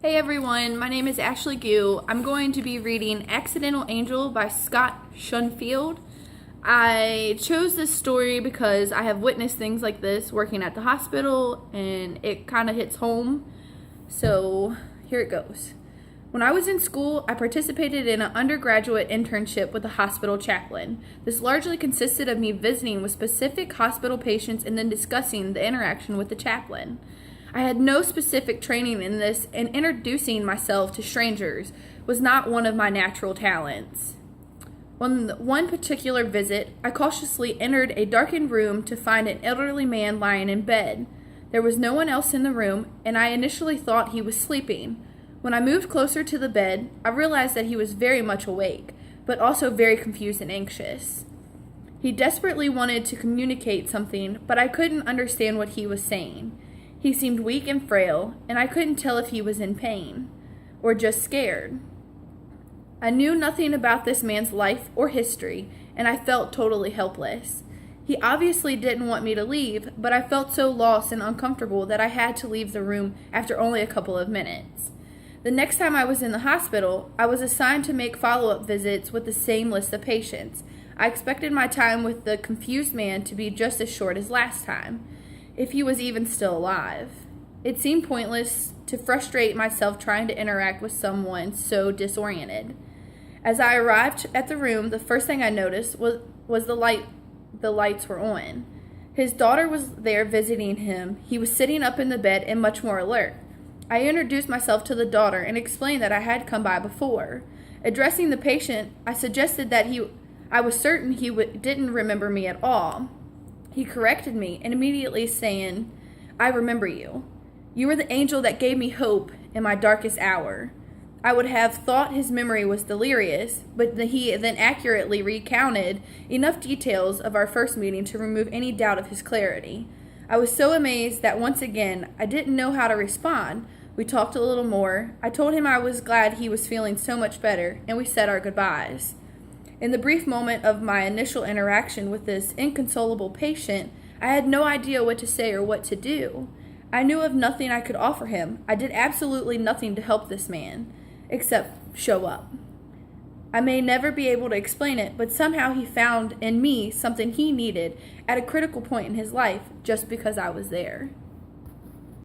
Hey everyone, my name is Ashley Gu. I'm going to be reading Accidental Angel by Scott Shunfield. I chose this story because I have witnessed things like this working at the hospital and it kind of hits home. So here it goes. When I was in school, I participated in an undergraduate internship with a hospital chaplain. This largely consisted of me visiting with specific hospital patients and then discussing the interaction with the chaplain. I had no specific training in this, and introducing myself to strangers was not one of my natural talents. On one particular visit, I cautiously entered a darkened room to find an elderly man lying in bed. There was no one else in the room, and I initially thought he was sleeping. When I moved closer to the bed, I realized that he was very much awake, but also very confused and anxious. He desperately wanted to communicate something, but I couldn't understand what he was saying. He seemed weak and frail, and I couldn't tell if he was in pain or just scared. I knew nothing about this man's life or history, and I felt totally helpless. He obviously didn't want me to leave, but I felt so lost and uncomfortable that I had to leave the room after only a couple of minutes. The next time I was in the hospital, I was assigned to make follow-up visits with the same list of patients. I expected my time with the confused man to be just as short as last time, if he was even still alive. It seemed pointless to frustrate myself trying to interact with someone so disoriented. As I arrived at the room, the first thing I noticed was the lights were on. His daughter was there visiting him. He was sitting up in the bed and much more alert. I introduced myself to the daughter and explained that I had come by before. Addressing the patient, I suggested that I was certain he didn't remember me at all. He corrected me and immediately saying, "I remember you. You were the angel that gave me hope in my darkest hour." I would have thought his memory was delirious, but he then accurately recounted enough details of our first meeting to remove any doubt of his clarity. I was so amazed that once again, I didn't know how to respond. We talked a little more. I told him I was glad he was feeling so much better, and we said our goodbyes. In the brief moment of my initial interaction with this inconsolable patient, I had no idea what to say or what to do. I knew of nothing I could offer him. I did absolutely nothing to help this man, except show up. I may never be able to explain it, but somehow he found in me something he needed at a critical point in his life just because I was there.